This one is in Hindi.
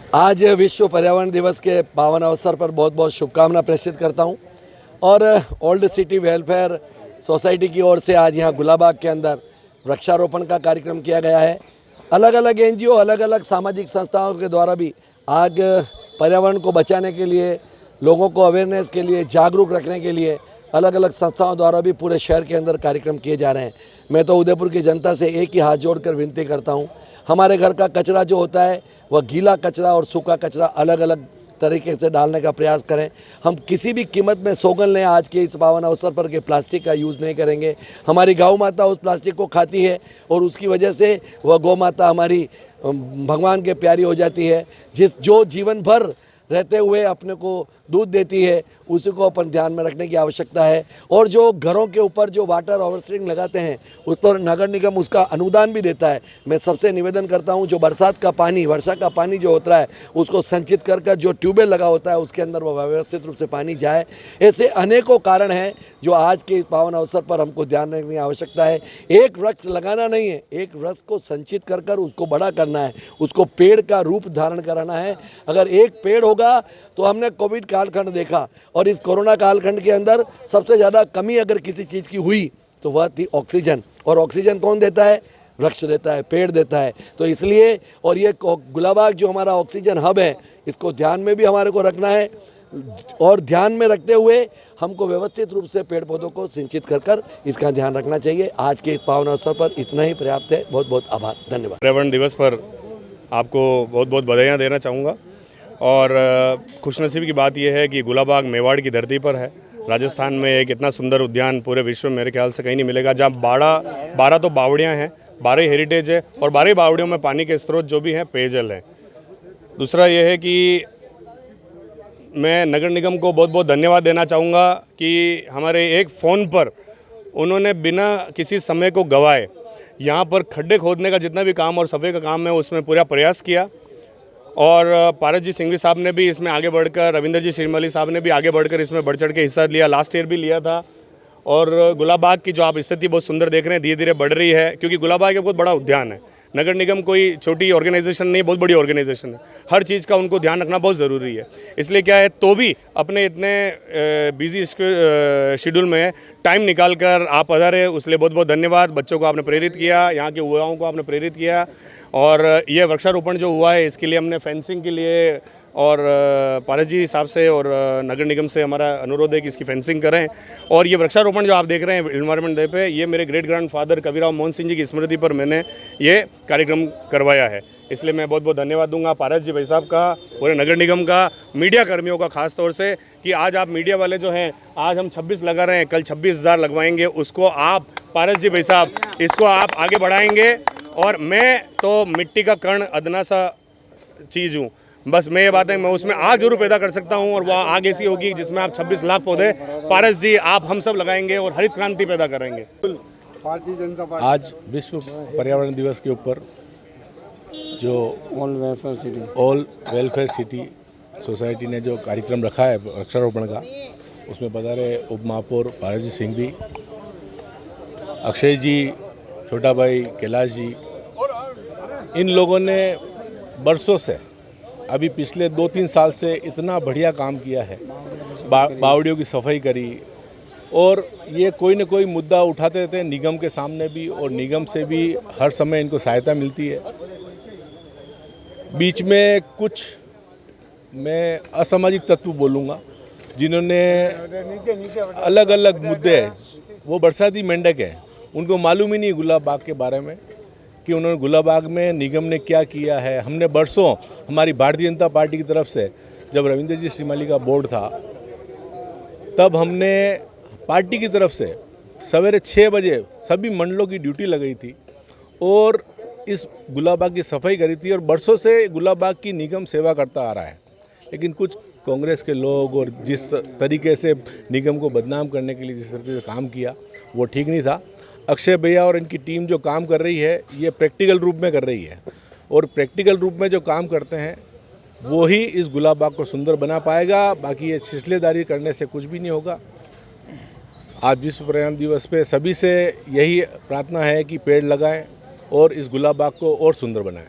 आज विश्व पर्यावरण दिवस के पावन अवसर पर बहुत बहुत शुभकामना प्रेषित करता हूं। और ओल्ड सिटी वेलफेयर सोसाइटी की ओर से आज यहाँ गुलाबाग के अंदर वृक्षारोपण का कार्यक्रम किया गया है। अलग अलग एनजीओ, अलग अलग सामाजिक संस्थाओं के द्वारा भी आज पर्यावरण को बचाने के लिए, लोगों को अवेयरनेस के लिए, जागरूक रखने के लिए अलग अलग संस्थाओं द्वारा भी पूरे शहर के अंदर कार्यक्रम किए जा रहे हैं। मैं तो उदयपुर की जनता से एक ही हाथ जोड़कर विनती करता हूं, हमारे घर का कचरा जो होता है वह गीला कचरा और सूखा कचरा अलग अलग तरीके से डालने का प्रयास करें। हम किसी भी कीमत में सौगंध लें आज के इस पावन अवसर पर कि प्लास्टिक का यूज़ नहीं करेंगे। हमारी गौ माता उस प्लास्टिक को खाती है और उसकी वजह से वह गौ माता हमारी भगवान के प्यारी हो जाती है। जो जीवन भर रहते हुए अपने को दूध देती है, उसी को अपन ध्यान में रखने की आवश्यकता है। और जो घरों के ऊपर जो वाटर हार्वेस्टिंग लगाते हैं उस पर नगर निगम उसका अनुदान भी देता है। मैं सबसे निवेदन करता हूं, जो बरसात का पानी, वर्षा का पानी जो होता है उसको संचित कर कर जो ट्यूबवेल लगा होता है उसके अंदर वह व्यवस्थित रूप से पानी जाए। ऐसे अनेकों कारण हैं जो आज के इस पावन अवसर पर हमको ध्यान रखने की आवश्यकता है। एक वृक्ष लगाना नहीं है, एक वृक्ष को संचित कर कर उसको बड़ा करना है, उसको पेड़ का रूप धारण कराना है। अगर एक पेड़ होगा तो हमने कोविड कालखंड देखा और इस कोरोना कालखंड के अंदर सबसे ज़्यादा कमी अगर किसी चीज़ की हुई तो वह थी ऑक्सीजन। और ऑक्सीजन कौन देता है? वृक्ष देता है, पेड़ देता है। तो इसलिए और ये गुलाबाग जो हमारा ऑक्सीजन हब है, इसको ध्यान में भी हमारे को रखना है और ध्यान में रखते हुए हमको व्यवस्थित रूप से पेड़ पौधों को सिंचित कर कर इसका ध्यान रखना चाहिए। आज के इस पावन अवसर पर इतना ही पर्याप्त है। बहुत बहुत आभार, धन्यवाद। पर्यावरण दिवस पर आपको बहुत बहुत बधाइयाँ देना चाहूँगा। और खुशनसीबी की बात यह है कि गुलाबाग मेवाड़ की धरती पर है। राजस्थान में एक इतना सुंदर उद्यान पूरे विश्व में मेरे ख्याल से कहीं नहीं मिलेगा, जहाँ 12 तो बावड़ियाँ हैं, 12 हेरिटेज है और 12 बावड़ियों में पानी के स्रोत जो भी हैं पेयजल है। दूसरा यह है कि मैं नगर निगम को बहुत बहुत धन्यवाद देना चाहूँगा कि हमारे एक फ़ोन पर उन्होंने बिना किसी समय को गंवाए यहाँ पर खड्डे खोदने का जितना भी काम और सफाई का काम है उसमें पूरा प्रयास किया। और पारस जी सिंघवी साहब ने भी इसमें आगे बढ़कर, रविंदर जी श्रीमली साहब ने भी आगे बढ़कर इसमें बढ़ चढ़ के हिस्सा लिया, लास्ट ईयर भी लिया था। और गुलाबाग की जो आप स्थिति बहुत सुंदर देख रहे हैं, धीरे धीरे बढ़ रही है, क्योंकि गुलाबाग एक बहुत बड़ा उद्यान है। नगर निगम कोई छोटी ऑर्गेनाइजेशन नहीं, बहुत बड़ी ऑर्गेनाइजेशन है। हर चीज़ का उनको ध्यान रखना बहुत ज़रूरी है। इसलिए क्या है, तो भी अपने इतने बिजी शेड्यूल में टाइम निकाल कर आप पधारे, उसलिए बहुत बहुत धन्यवाद। बच्चों को आपने प्रेरित किया, यहाँ के युवाओं को आपने प्रेरित किया। और ये वृक्षारोपण जो हुआ है इसके लिए हमने फेंसिंग के लिए और पारस जी साहब से और नगर निगम से हमारा अनुरोध है कि इसकी फेंसिंग करें। और ये वृक्षारोपण जो आप देख रहे हैं इन्वायरमेंट डे पे, ये मेरे ग्रेट ग्रैंडफादर कबीरराव मोहन सिंह जी की स्मृति पर मैंने ये कार्यक्रम करवाया है। इसलिए मैं बहुत बहुत धन्यवाद दूंगा पारस जी भाई साहब का, पूरे नगर निगम का, मीडिया कर्मियों का खास तौर से, कि आज आप मीडिया वाले जो हैं, आज हम 26 लगा रहे हैं, कल 26,000 लगवाएंगे। उसको आप पारस जी भाई साहब, इसको आप आगे बढ़ाएंगे। और मैं तो मिट्टी का कण अदना सा चीज़ हूँ, बस मैं ये बात है, मैं उसमें आग जरूर पैदा कर सकता हूँ और वह आग ऐसी होगी जिसमें आप 26 लाख पौधे पारस जी, आप, हम सब लगाएंगे और हरित क्रांति पैदा करेंगे। भारतीय जनता पार्टी आज विश्व पर्यावरण दिवस के ऊपर जो ऑल वेलफेयर सिटी सोसाइटी ने जो कार्यक्रम रखा है वृक्षारोपण का, उसमें पधारे उप महापौर पारस जी सिंघवी, अक्षय जी, छोटा भाई कैलाश जी, इन लोगों ने बरसों से, अभी पिछले 2-3 साल से इतना बढ़िया काम किया है। बावड़ियों की सफाई करी और ये कोई न कोई मुद्दा उठाते थे निगम के सामने भी, और निगम से भी हर समय इनको सहायता मिलती है। बीच में कुछ मैं असामाजिक तत्व बोलूँगा जिन्होंने अलग अलग मुद्दे, वो बरसाती मेंढक है, उनको मालूम ही नहीं गुलाबाग के बारे में कि उन्होंने गुलाबाग में निगम ने क्या किया है। हमने बरसों, हमारी भारतीय जनता पार्टी की तरफ से, जब रविंदर जी श्रीमाली का बोर्ड था, तब हमने पार्टी की तरफ से सवेरे 6 बजे सभी मंडलों की ड्यूटी लगाई थी और इस गुलाबाग की सफाई करी थी। और बरसों से गुलाबाग की निगम सेवा करता आ रहा है, लेकिन कुछ कांग्रेस के लोग और जिस तरीके से निगम को बदनाम करने के लिए जिस तरीके से काम किया वो ठीक नहीं था। अक्षय भैया और इनकी टीम जो काम कर रही है ये प्रैक्टिकल रूप में कर रही है, और प्रैक्टिकल रूप में जो काम करते हैं वो ही इस गुलाबाग को सुंदर बना पाएगा। बाकी ये छिछलेदारी करने से कुछ भी नहीं होगा। आज विश्व पर्यावरण दिवस पे सभी से यही प्रार्थना है कि पेड़ लगाएं और इस गुलाबाग को और सुंदर बनाएं।